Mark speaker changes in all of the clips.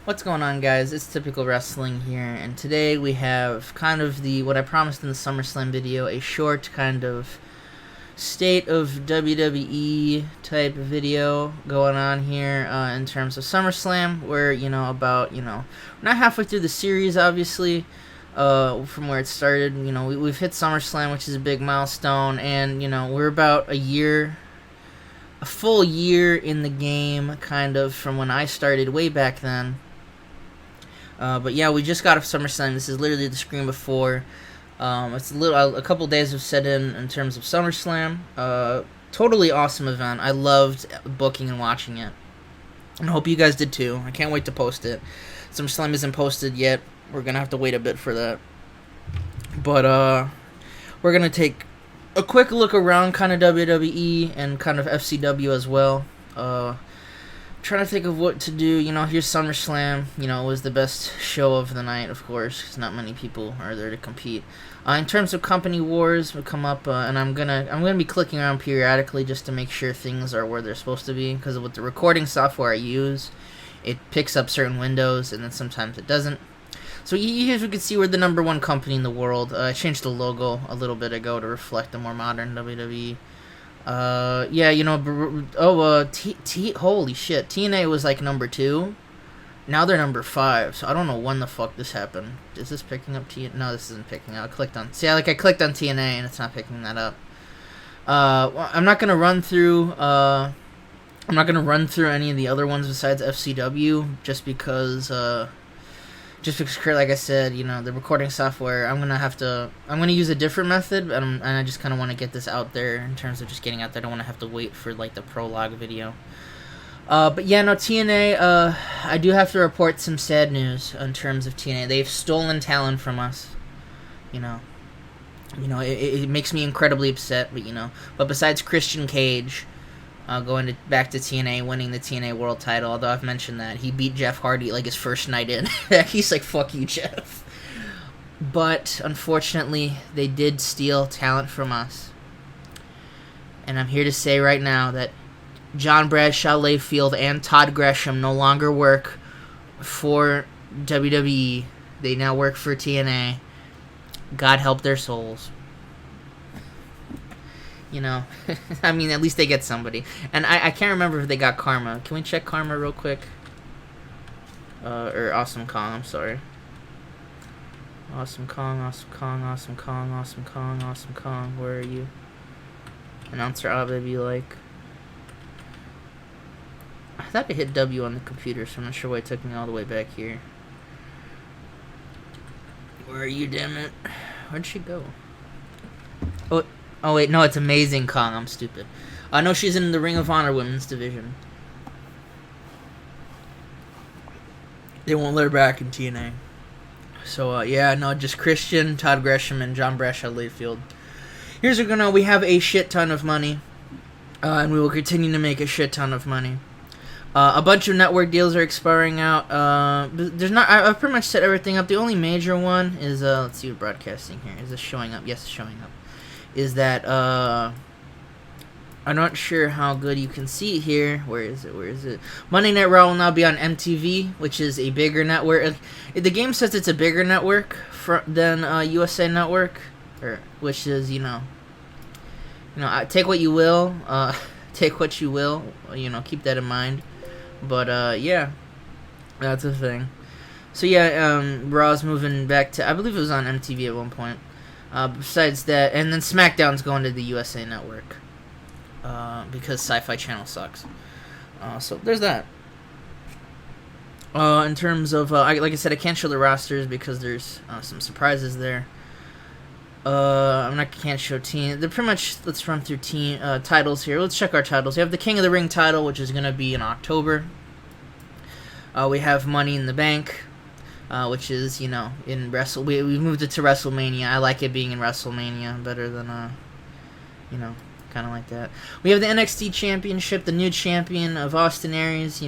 Speaker 1: What's going on, guys? It's Typical Wrestling here, and today we have kind of what I promised in the Summerslam video, a short kind of state of WWE type video going on here in terms of Summerslam. We're, we're not halfway through the series, obviously, from where it started. We've hit SummerSlam, which is a big milestone, and, we're about a full year in the game, kind of, from when I started way back then. But yeah, we just got off SummerSlam. This is literally the screen before. It's a couple days have set in terms of SummerSlam. Totally awesome event. I loved booking and watching it, and I hope you guys did too. I can't wait to post it. SummerSlam isn't posted yet. We're gonna have to wait a bit for that. But we're gonna take a quick look around kind of WWE and kind of FCW as well. Trying to think of what to do. Here's SummerSlam. It was the best show of the night, of course, because not many people are there to compete. In terms of company wars, will come up, and I'm gonna be clicking around periodically just to make sure things are where they're supposed to be. Because with the recording software I use, it picks up certain windows, and then sometimes it doesn't. So here we can see we're the #1 company in the world. I changed the logo a little bit ago to reflect the more modern WWE. Holy shit, TNA was like #2. Now they're #5, so I don't know when the fuck this happened. Is this picking up TNA? No, this isn't picking up. I clicked on TNA and it's not picking that up. I'm not gonna run through any of the other ones besides FCW, just because like I said, the recording software, I'm gonna use a different method, and I just kind of want to get this out there in terms of just getting out there. I don't want to have to wait for like the prologue video. But yeah, no, TNA, I do have to report some sad news in terms of TNA. They've stolen talent from us. It makes me incredibly upset, but besides Christian Cage going back to TNA, winning the TNA World Title. Although I've mentioned that he beat Jeff Hardy like his first night in. He's like, "Fuck you, Jeff." But unfortunately, they did steal talent from us, and I'm here to say right now that John Bradshaw Layfield and Todd Gresham no longer work for WWE. They now work for TNA. God help their souls. I mean, at least they get somebody. And I can't remember if they got Karma. Can we check Karma real quick? Or Awesome Kong, I'm sorry. Awesome Kong, Awesome Kong, Awesome Kong, Awesome Kong, Awesome Kong. Where are you? Announcer be like. I thought I hit W on the computer, so I'm not sure why it took me all the way back here. Where are you, damn it? Where'd she go? Oh wait, no, it's Amazing Kong. I'm stupid. No, she's in the Ring of Honor Women's Division. They won't let her back in TNA. So, just Christian, Todd Gresham, and John Bradshaw Layfield. We have a shit ton of money. And we will continue to make a shit ton of money. A bunch of network deals are expiring out. I've pretty much set everything up. The only major one is, let's see what broadcasting here. Is this showing up? Yes, it's showing up. Is that, I'm not sure how good you can see it here. Where is it? Monday Night Raw will now be on MTV, which is a bigger network. The game says it's a bigger network than USA Network, which is, take what you will. Take what you will. Keep that in mind. But, yeah, that's a thing. So, yeah, Raw's moving back to, I believe it was on MTV at one point. Besides that, and then SmackDown's going to the USA Network because Sci-Fi Channel sucks. So there's that. In terms of, like I said, I can't show the rosters because there's some surprises there. Can't show team. They're pretty much. Let's run through team titles here. Let's check our titles. We have the King of the Ring title, which is gonna be in October. We have Money in the Bank. Which is, in we moved it to WrestleMania. I like it being in WrestleMania better than, kind of like that. We have the NXT Championship, the new champion of Austin Aries,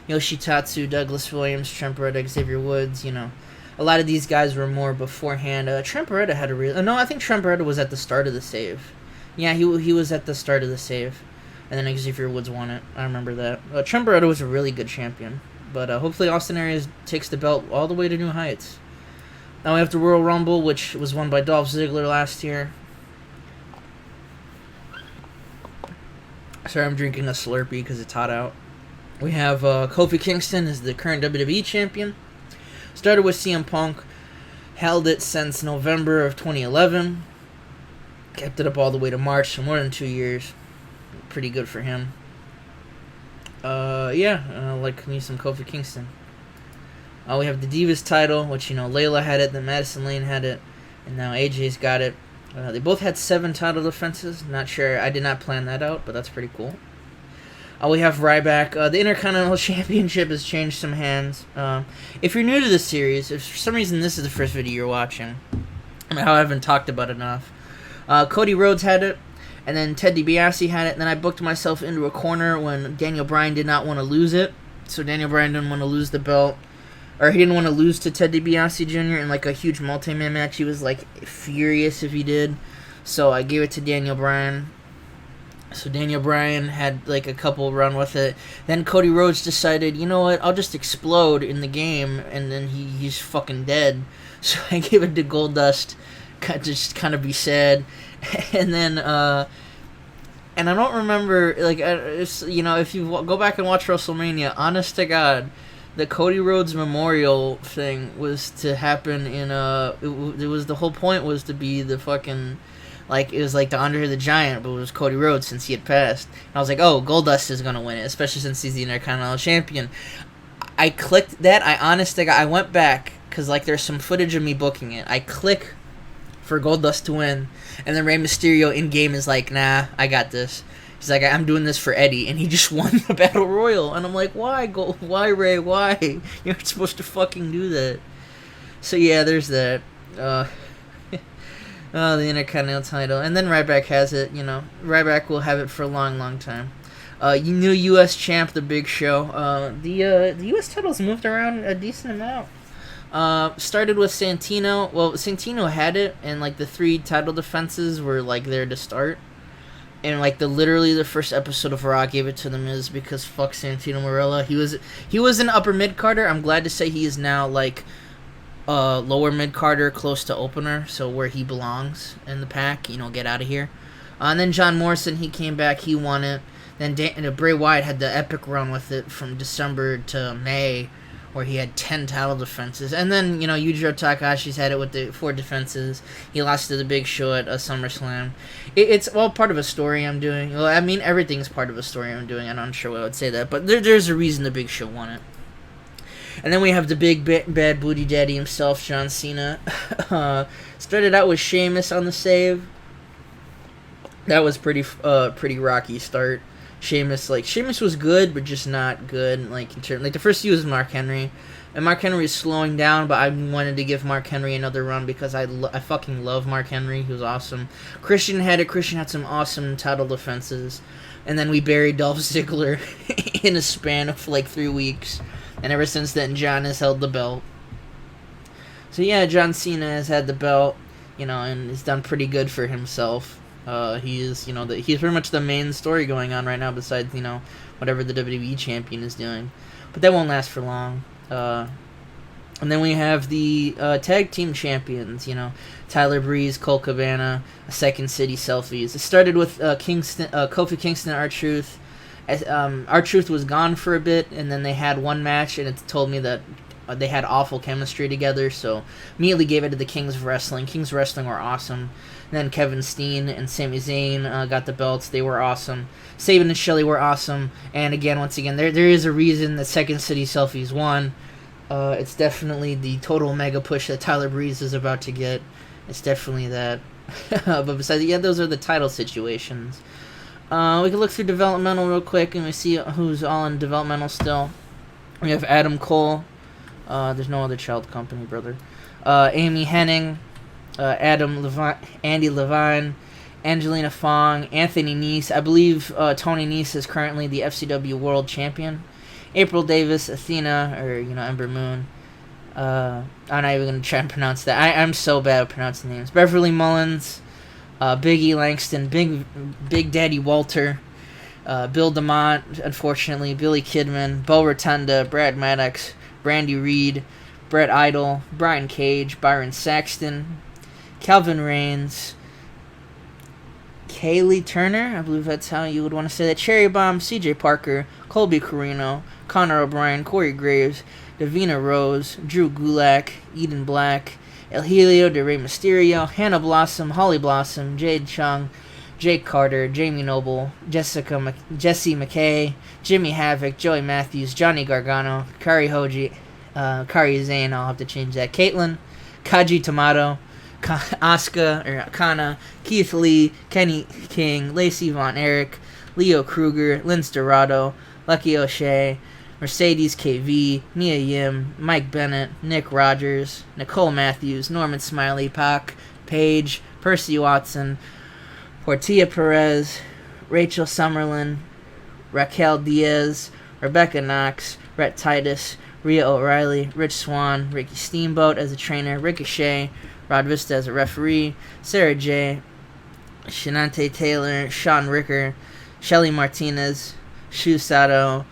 Speaker 1: Yoshitatsu, Douglas Williams, Trent Beretta, Xavier Woods, A lot of these guys were more beforehand. Trent Beretta had a real... no, I think Trent Beretta was at the start of the save. Yeah, he was at the start of the save. And then Xavier Woods won it. I remember that. Trent Beretta was a really good champion. But hopefully Austin Aries takes the belt all the way to new heights. Now we have the Royal Rumble, which was won by Dolph Ziggler last year. Sorry, I'm drinking a Slurpee because it's hot out. We have Kofi Kingston as the current WWE champion. Started with CM Punk. Held it since November of 2011. Kept it up all the way to March, so more than 2 years. Pretty good for him. Like me some Kofi Kingston. We have the Divas title, which, Layla had it, then Madison Lane had it, and now AJ's got it. They both had 7 title defenses. Not sure. I did not plan that out, but that's pretty cool. We have Ryback. The Intercontinental Championship has changed some hands. If you're new to this series, if for some reason this is the first video you're watching, I haven't talked about it enough. Cody Rhodes had it, and then Ted DiBiase had it, and then I booked myself into a corner when Daniel Bryan did not want to lose it. So Daniel Bryan didn't want to lose the belt. Or he didn't want to lose to Ted DiBiase Jr. in like a huge multi-man match. He was like furious if he did. So I gave it to Daniel Bryan. So Daniel Bryan had like a couple run with it. Then Cody Rhodes decided, you know what, I'll just explode in the game, and then he's fucking dead. So I gave it to Goldust, just kind of be sad. And then, and I don't remember, like, if you go back and watch WrestleMania, honest to God, the Cody Rhodes Memorial thing was to happen in it was the whole point was to be the fucking, like, it was like the Andre the Giant, but it was Cody Rhodes since he had passed. And I was like, oh, Goldust is gonna win it, especially since he's the Intercontinental Champion. I clicked that. Honest to God, I went back because like there's some footage of me booking it. I click for Goldust to win, and then Rey Mysterio in game is like, nah, I got this. He's like, I'm doing this for Eddie, and he just won the Battle Royal. And I'm like, why, why, Ray, why? You're not supposed to fucking do that. So yeah, there's that. The Intercontinental title. And then Ryback has it, Ryback will have it for a long, long time. New U.S. champ, The Big Show. The U.S. title's moved around a decent amount. Started with Santino. Well, Santino had it, and like the 3 title defenses were like there to start. And like literally the first episode of Raw gave it to The Miz because fuck Santino Marella. He was an upper mid carder. I'm glad to say he is now like lower mid carder, close to opener, so where he belongs in the pack. Get out of here. And then John Morrison, he came back, he won it. Then Bray Wyatt had the epic run with it from December to May, where he had 10 title defenses. And then, Yujiro Takahashi's had it with the 4 defenses. He lost to The Big Show at SummerSlam. It's all part of a story I'm doing. Well, I mean, everything's part of a story I'm doing. I'm not sure why I would say that. But there's a reason The Big Show won it. And then we have the big bad booty daddy himself, John Cena. Started out with Sheamus on the save. That was pretty rocky start. Sheamus was good, but just not good. The first few was Mark Henry, and Mark Henry is slowing down. But I wanted to give Mark Henry another run because I fucking love Mark Henry. He was awesome. Christian had it. Christian had some awesome title defenses, and then we buried Dolph Ziggler in a span of like 3 weeks, and ever since then, John has held the belt. So yeah, John Cena has had the belt, and has done pretty good for himself. He is, he's pretty much the main story going on right now besides, whatever the WWE champion is doing. But that won't last for long. And then we have the tag team champions, Tyler Breeze, Cole Cabana, Second City Selfies. It started with Kofi Kingston, R-Truth. R-Truth was gone for a bit, and then they had one match, and it told me that they had awful chemistry together, so immediately gave it to the Kings of Wrestling. Kings of Wrestling were awesome. And then Kevin Steen and Sami Zayn got the belts. They were awesome. Sabin and Shelley were awesome. And again, once again, there is a reason that Second City Selfies won. It's definitely the total mega push that Tyler Breeze is about to get. It's definitely that. But besides, yeah, those are the title situations. We can look through developmental real quick, and we see who's all in developmental still. We have Adam Cole. There's no other child company, brother. Amy Hennig, Andy Levine, Angelina Fong, Anthony Nese. I believe Tony Nese is currently the FCW World Champion. April Davis, Athena, or Ember Moon. I'm not even gonna try and pronounce that. I'm so bad at pronouncing names. Beverly Mullins, Big E Langston, Big Daddy Walter, Bill DeMott, unfortunately, Billy Kidman, Bo Rotunda, Brad Maddox, Brandy Reed, Brett Idol, Brian Cage, Byron Saxton, Calvin Rains, Kaylee Turner, I believe that's how you would want to say that, Cherry Bomb, CJ Parker, Colby Carino, Connor O'Brien, Corey Graves, Davina Rose, Drew Gulak, Eden Black, El Helio de Rey Mysterio, Hannah Blossom, Holly Blossom, Jade Chung, Jake Carter, Jamie Noble, Jesse McKay, Jimmy Havoc, Joey Matthews, Johnny Gargano, Kari Hoji, Kari Zane, I'll have to change that, Caitlyn, Kaji Tomato, Asuka, or Kana, Keith Lee, Kenny King, Lacey Von Erich, Leo Kruger, Lince Dorado, Lucky O'Shea, Mercedes KV, Mia Yim, Mike Bennett, Nick Rogers, Nicole Matthews, Norman Smiley, Pac, Paige, Percy Watson, Portia Perez, Rachel Summerlin, Raquel Diaz, Rebecca Knox, Rhett Titus, Rhea O'Reilly, Rich Swann, Ricky Steamboat as a trainer, Ricochet, Rod Vista as a referee, Sarah J., Shanante Taylor, Sean Ricker, Shelly Martinez, Shu Sato,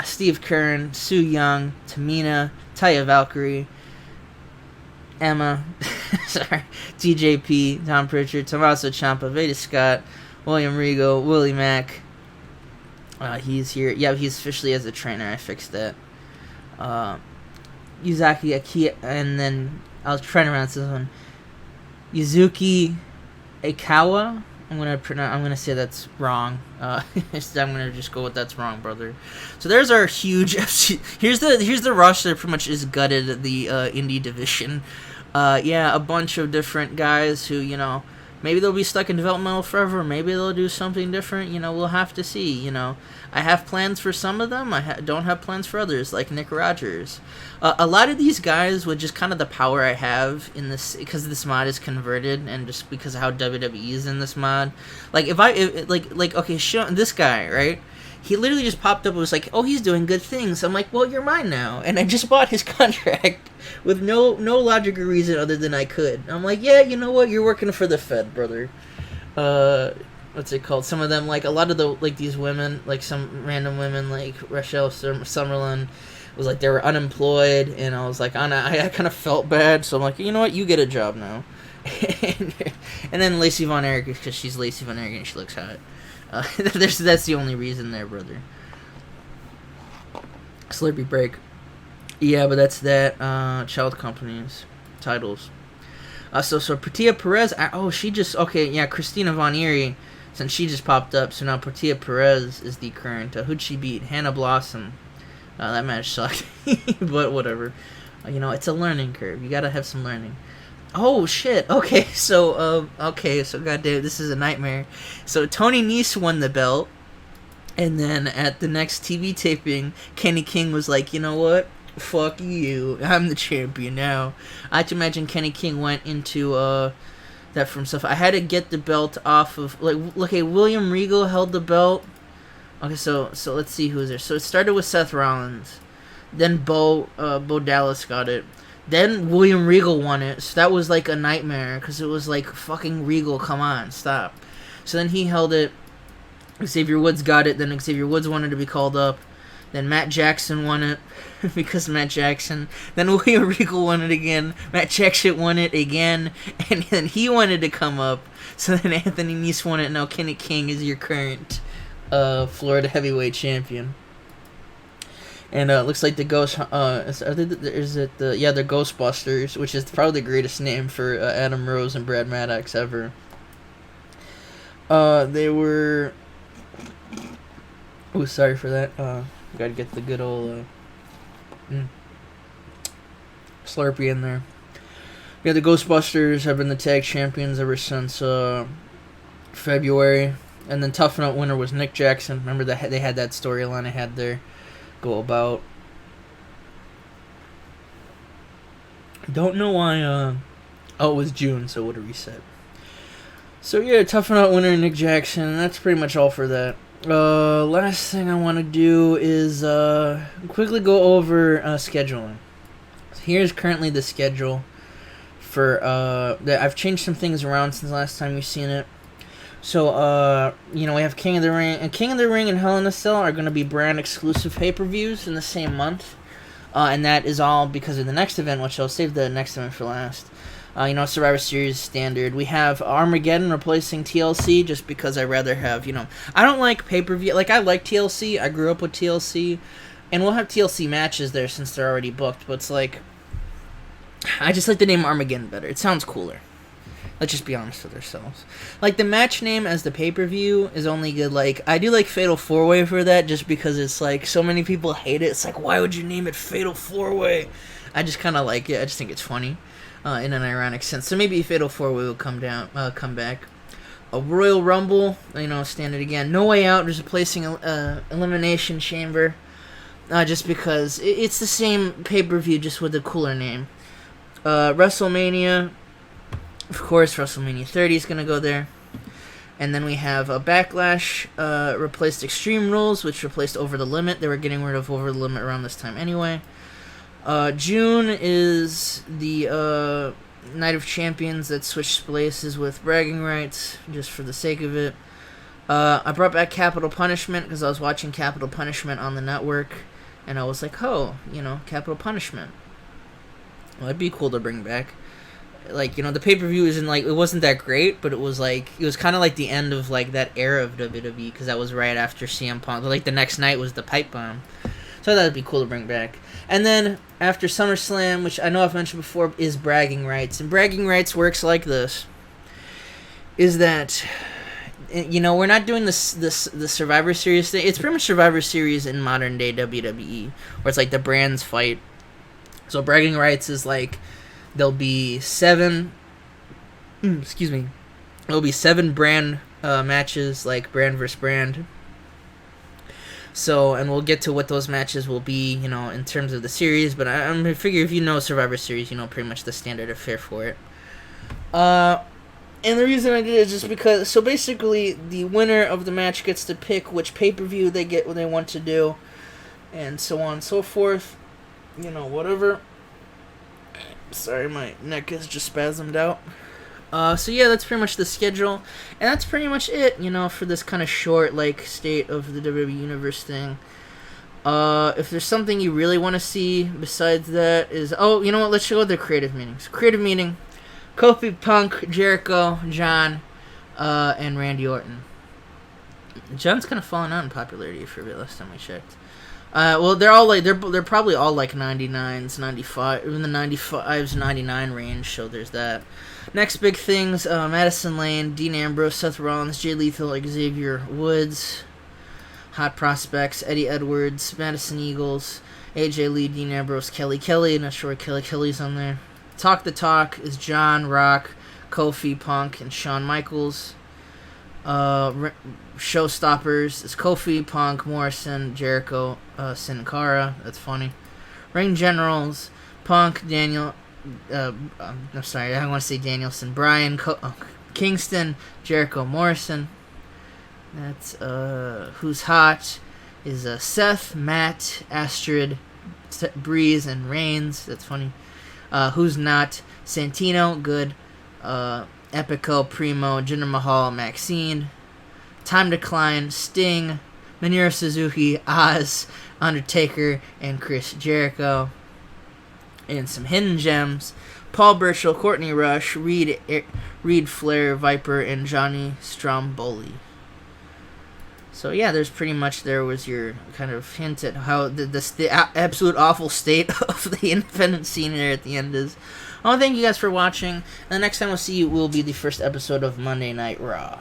Speaker 1: Steve Kern, Sue Young, Tamina, Taya Valkyrie, Emma, sorry, TJP, Tom Pritchard, Tommaso Ciampa, Veda Scott, William Regal, Willie Mack. He's here. Yeah, he's officially as a trainer. I fixed that. Yuzaki Aki, and then I was trying to pronounce this one. Yuzuki Aikawa. I'm gonna say that's wrong. I'm gonna just go with that's wrong, brother. So there's our huge FC. Here's the roster that pretty much is gutted the indie division. Yeah, a bunch of different guys who, you know, maybe they'll be stuck in developmental forever. Maybe they'll do something different. You know, we'll have to see. You know, I have plans for some of them. I don't have plans for others, like Nick Rogers. A lot of these guys, with just kind of the power I have in this, because this mod is converted, and just because of how WWE is in this mod. Like okay, show this guy, right? He literally just popped up and was like, oh, he's doing good things. I'm like, well, you're mine now. And I just bought his contract with no logical reason other than I could. I'm like, yeah, you know what? You're working for the Fed, brother. What's it called? Some of them, like, a lot of the, like, these women, like, some random women, like, Rochelle Summerlin, was like, they were unemployed. And I was like, I kind of felt bad. So I'm like, you know what? You get a job now. And then Lacey Von Erich, because she's Lacey Von Erich and she looks hot. That's the only reason there, brother. Slurpee break. Yeah, but that's that. Child companies. Titles. So Portia Perez. She just... Okay, yeah, Christina Von Eerie. Since she just popped up. So now Portia Perez is the current. Who'd she beat? Hannah Blossom. That match sucked. But whatever. You know, it's a learning curve. You gotta have some learning. Oh shit! Okay, so goddamn, this is a nightmare. So Tony Nese won the belt, and then at the next TV taping, Kenny King was like, "You know what? Fuck you! I'm the champion now." I have to imagine Kenny King went into that for himself. I had to get the belt off of okay. William Regal held the belt. Okay, so let's see who's there. So it started with Seth Rollins, then Bo Dallas got it. Then William Regal won it, so that was like a nightmare, because it was like, fucking Regal, come on, stop. So then he held it, Xavier Woods got it, then Xavier Woods wanted to be called up, then Matt Jackson won it, because Matt Jackson, then William Regal won it again, Matt Jackson won it again, and then he wanted to come up, so then Anthony Nese won it, and now Kenny King is your current Florida heavyweight champion. And it looks like the Ghost, they're Ghostbusters, which is probably the greatest name for Adam Rose and Brad Maddox ever. They were, oh, sorry for that, gotta get the good old, Slurpee in there. Yeah, the Ghostbusters have been the tag champions ever since, February, and then Tough Enough winner was Nick Jackson. Remember that they had that storyline I had there. Go about. Don't know why, it was June, so it would have reset. So yeah, Tough Enough winner Nick Jackson. That's pretty much all for that. Last thing I want to do is quickly go over scheduling. Here's currently the schedule for I've changed some things around since last time you've seen it. So, we have King of the Ring. And King of the Ring and Hell in a Cell are going to be brand exclusive pay-per-views in the same month. And that is all because of the next event, which I'll save the next event for last. Survivor Series standard. We have Armageddon replacing TLC just because I'd rather have, I don't like pay-per-view. Like, I like TLC. I grew up with TLC. And we'll have TLC matches there since they're already booked. But it's like, I just like the name Armageddon better. It sounds cooler. Let's just be honest with ourselves. Like, the match name as the pay-per-view is only good. Like, I do like Fatal 4-Way for that just because it's like, so many people hate it. It's like, why would you name it Fatal 4-Way? I just kind of like it. I just think it's funny in an ironic sense. So maybe Fatal 4-Way will come back. A Royal Rumble, standard again. No Way Out is replacing Elimination Chamber just because it's the same pay-per-view just with a cooler name. WrestleMania... Of course, WrestleMania 30 is going to go there. And then we have a Backlash replaced Extreme Rules, which replaced Over the Limit. They were getting rid of Over the Limit around this time anyway. June is the Night of Champions that switched places with Bragging Rights, just for the sake of it. I brought back Capital Punishment because I was watching Capital Punishment on the network. And I was like, Capital Punishment. Well, it'd be cool to bring back. Like, the pay-per-view isn't, like, it wasn't that great, but it was kind of like the end of, like, that era of WWE, because that was right after CM Punk. Like, the next night was the Pipe Bomb. So I thought it'd be cool to bring back. And then, after SummerSlam, which I know I've mentioned before, is Bragging Rights. And Bragging Rights works like this. Is that, we're not doing the Survivor Series thing. It's pretty much Survivor Series in modern-day WWE, where it's, like, the brands fight. So Bragging Rights is, like... There'll be 7 There'll be 7 brand matches, like brand versus brand. So, and we'll get to what those matches will be, in terms of the series. But I'm gonna figure if you know Survivor Series, you know pretty much the standard affair for it. And the reason I did it is just because, so basically, the winner of the match gets to pick which pay-per-view they want to do, and so on and so forth. Whatever. Sorry, my neck is just spasmed out. So yeah, that's pretty much the schedule. And that's pretty much it, for this kind of short, state of the WWE Universe thing. If there's something you really want to see besides that is... Oh, you know what? Let's go with the creative meetings. Creative meeting. Kofi, Punk, Jericho, John, and Randy Orton. John's kind of fallen out in popularity for a bit last time I checked. They're all they're probably all 99s, 95, in the 95s, 99 range. So there's that. Next big things: Madison Lane, Dean Ambrose, Seth Rollins, Jay Lethal, Xavier Woods, Hot Prospects, Eddie Edwards, Madison Eagles, AJ Lee, Dean Ambrose, Kelly Kelly. Not sure Kelly Kelly's on there. Talk the Talk is John, Rock, Kofi, Punk, and Shawn Michaels. Showstoppers is Kofi, Punk, Morrison, Jericho, Sin Cara. That's funny. Ring Generals, Punk, Daniel. I'm sorry, I want to say Danielson. Bryan, Kingston, Jericho, Morrison. That's who's hot is Seth, Matt, Astrid, Breeze, and Reigns. That's funny. Who's not? Santino, good. Epico, Primo, Jinder Mahal, Maxine. Time Decline, Sting, Minoru Suzuki, Oz, Undertaker, and Chris Jericho. And some hidden gems: Paul Burchill, Courtney Rush, Reed Flair, Viper, and Johnny Stromboli. So yeah, there's pretty much, there was your kind of hint at how the absolute awful state of the independent scene there at the end is. I want to thank you guys for watching, and the next time we'll see you will be the first episode of Monday Night Raw.